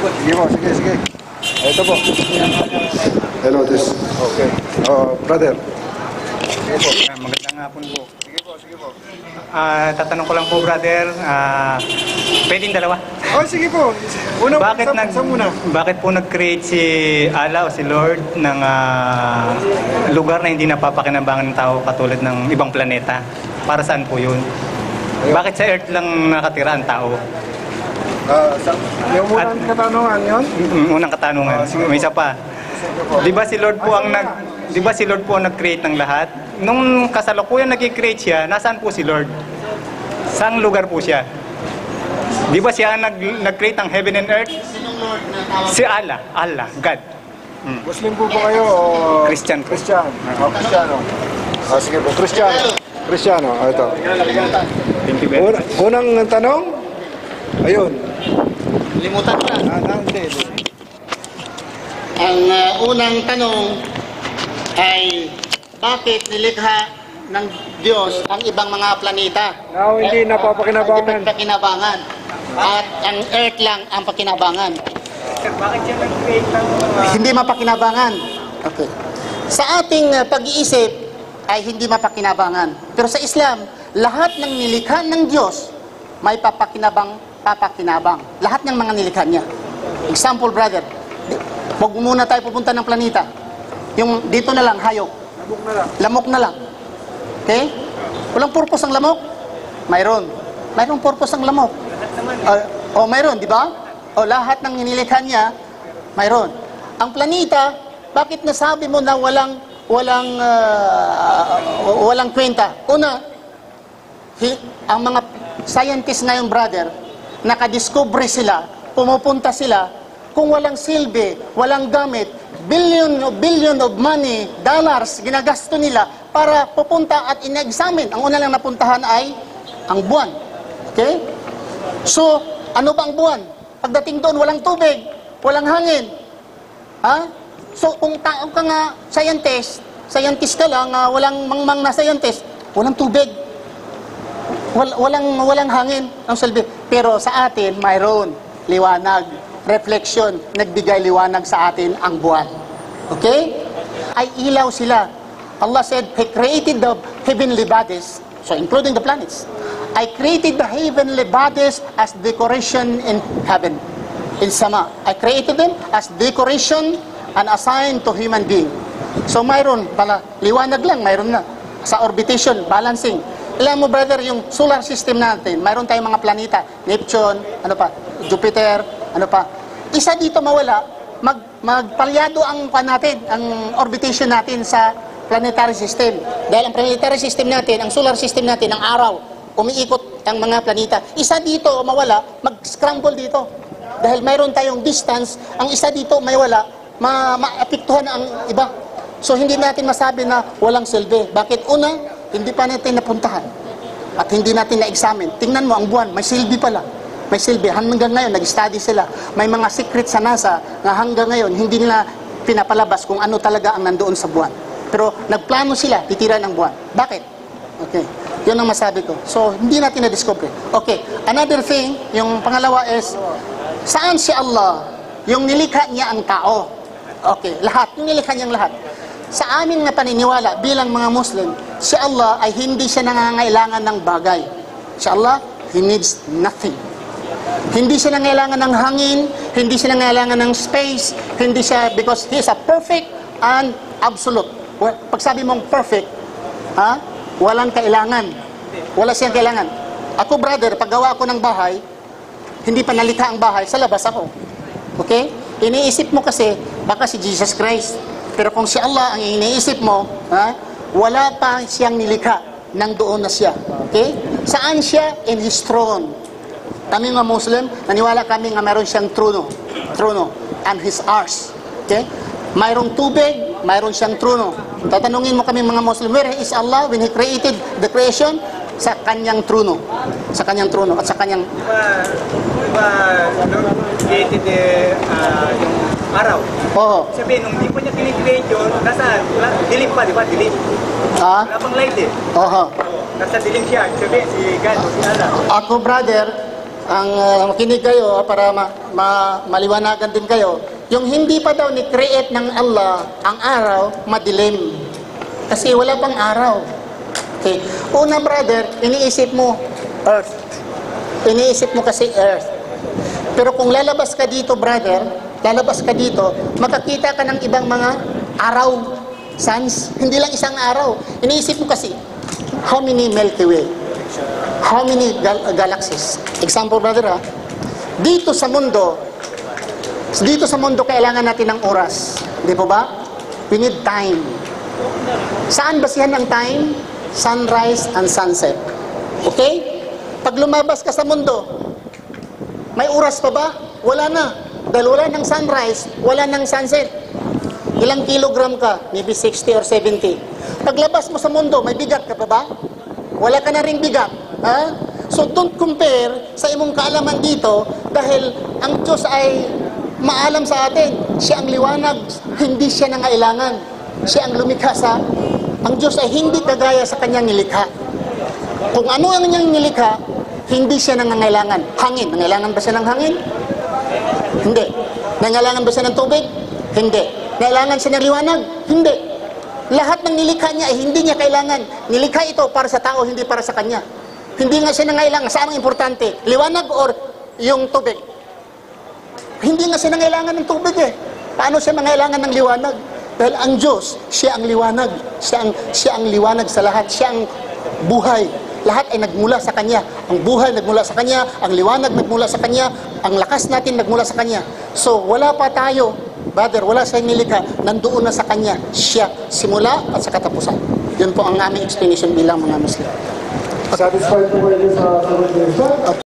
Sige po, sige. Ito po. Hello, this. Okay. Brother. Sige po. Magandang hapon po. Sige po. Tatanong ko lang po, brother. Pwedeng dalawa? Oh, sige po. Bakit po nag-create si Allah o si Lord ng lugar na hindi napapakinabangan ng tao katulad ng ibang planeta? Para saan po yun? Bakit sa Earth lang nakatira ang tao? Yung unang katanungan yun? Unang katanungan. May isa pa. Di ba si Lord po ang nag-create ng lahat? Nung kasalukuyan nag-create siya, nasaan po si Lord? Saang lugar po siya? Di ba siya nag-create ng heaven and earth? Si Allah, God. Muslim po ba kayo o Christian po. Christiano. Sige po, Cristiano. Ito. Unang tanong? Ayun. Limutan ko na. Hindi. Ang unang tanong ay bakit nilikha ng Diyos ang ibang mga planeta? Now, hindi napapakinabangan. At ang Earth lang ang pakinabangan. Bakit siya nag-create ng... Hindi mapakinabangan. Okay. Sa ating pag-iisip ay hindi mapakinabangan. Pero sa Islam, lahat ng nilikha ng Diyos may papakinabang. Lahat ng mga nilikha niya. Example, brother. Huwag muna tayo pupunta ng planeta. Yung dito na lang, hayop. Lamok na lang. Okay? Walang purpose ang lamok? Mayroon purpose ang lamok. Mayroon, di ba? Lahat ng nilikha niya, mayroon. Ang planeta, bakit nasabi mo na walang kwenta? Una, ang mga scientists ngayon, brother, nakadiscover sila, pumupunta sila, kung walang silbi, walang gamit, billion of money, dollars, ginagasto nila para pupunta at ina-examine. Ang una lang napuntahan ay ang buwan. Okay? So, ano ba ang buwan? Pagdating doon, walang tubig, walang hangin. Ha? So, kung tao ka nga scientist ka lang, walang mangmang na scientist, walang tubig. Walang hangin ang silbi. Pero sa atin, mayroon liwanag, reflection, nagbigay liwanag sa atin ang buwan. Okay? Ay ilaw sila. Allah said, He created the heavenly bodies, so including the planets. I created the heavenly bodies as decoration in heaven, in sama. I created them as decoration and assigned to human being. So mayroon pala, liwanag lang, mayroon na. Sa orbitation, balancing. Alam mo, brother, yung solar system natin, mayroon tayong mga planeta, Neptune, Jupiter, Isa dito mawala, magpalyado ang orbitation natin sa planetary system. Dahil ang planetary system natin, ang solar system natin, ang araw, umiikot ang mga planeta. Isa dito mawala, mag-scramble dito. Dahil mayroon tayong distance, ang isa dito may wala, maapektuhan ang iba. So hindi natin masabi na walang silbi. Bakit? Una, hindi pa natin napuntahan. At hindi natin na-examine. Tingnan mo ang buwan, may silbi pala. May silbi. Hanggang ngayon, nag-study sila. May mga secret sa NASA na hanggang ngayon, hindi nila pinapalabas kung ano talaga ang nandoon sa buwan. Pero nagplano sila, titira ng buwan. Bakit? Okay. Yun ang masabi ko. So, hindi natin na-discover. Okay. Another thing, yung pangalawa is, saan si Allah? Yung nilikha niya ang tao. Okay. Lahat. Yung nilikha niyang lahat. Sa amin nga paniniwala, bilang mga Muslim, si Allah ay hindi siya nangangailangan ng bagay. Si Allah, He needs nothing. Hindi siya nangailangan ng hangin, hindi siya nangailangan ng space, hindi siya, because He is a perfect and absolute. Pag sabi mong perfect, walang kailangan. Wala siyang kailangan. Ako, brother, pag gawa ako ng bahay, hindi pa nalikha ang bahay, sa labas ako. Okay? Iniisip mo kasi, baka si Jesus Christ. Pero kung si Allah ang iniisip mo, wala pa siyang nilikha, nang doon na siya. Okay? Saan siya? In His throne. Kami mga Muslim, naniwala kami nga mayroon siyang trono, and His arsh. Okay? Mayroong tubig, mayroon siyang trono. Tatanungin mo kami mga Muslim, where is Allah when He created the creation? Sa kanyang trono. Sa kanyang trono at sa kanyang... created yung araw. Oo. Sabihin, nung di pa niya kinikreate yun, nasa dilim pa, di ba? Dilim. Wala pang light eh. Oo. Nasa dilim siya. Sabihin, si God o si Allah. Ako, brother, makinig kayo para maliwanagan din kayo. Yung hindi pa daw ni-create ng Allah ang araw, madilim. Kasi wala pang araw. Okay. Una, brother, iniisip mo earth. Iniisip mo kasi earth. Pero kung lalabas ka dito, brother, lalabas ka dito, makakita ka ng ibang mga araw, suns. Hindi lang isang araw. Iniisip mo kasi, how many Milky Way? How many galaxies? Example, brother, ha? Dito sa mundo, kailangan natin ng oras. Di po ba? We need time. Saan basihan ang time? Sunrise and sunset. Okay? Pag lumabas ka sa mundo, may oras pa ba? Wala na. Dahil wala ng sunrise, wala ng sunset. Ilang kilogram ka? Maybe 60 or 70. Paglabas mo sa mundo, may bigat ka pa ba? Wala ka na ring bigat. Ha? So don't compare sa imong kaalaman dito dahil ang Diyos ay maalam sa atin. Siya ang liwanag, hindi siya nangailangan. Siya ang lumikha sa... Ang Diyos ay hindi kagaya sa kanyang nilikha. Kung ano ang kanyang nilikha, hindi siya nangangailangan. Hangin. Nangailangan ba siya ng hangin? Hindi. Nangailangan ba siya ng tubig? Hindi. Nangailangan siya ng liwanag? Hindi. Lahat ng nilikha niya ay hindi niya kailangan. Nilikha ito para sa tao, hindi para sa kanya. Hindi nga siya nangailangan. Saan ang importante? Liwanag or yung tubig? Hindi nga siya nangailangan ng tubig eh. Paano siya nangailangan ng liwanag? Dahil ang Diyos, siya ang liwanag. Siya ang liwanag sa lahat. Siya ang buhay. Lahat ay nagmula sa Kanya. Ang buhay nagmula sa Kanya. Ang liwanag nagmula sa Kanya. Ang lakas natin nagmula sa Kanya. So, wala pa tayo, brother, wala siyang nilikha. Nandoon na sa Kanya. Siya, simula at sa katapusan. Yun po ang aming explanation bilang mga Muslim. Satisfied po kayo sa sagot niyo, sir?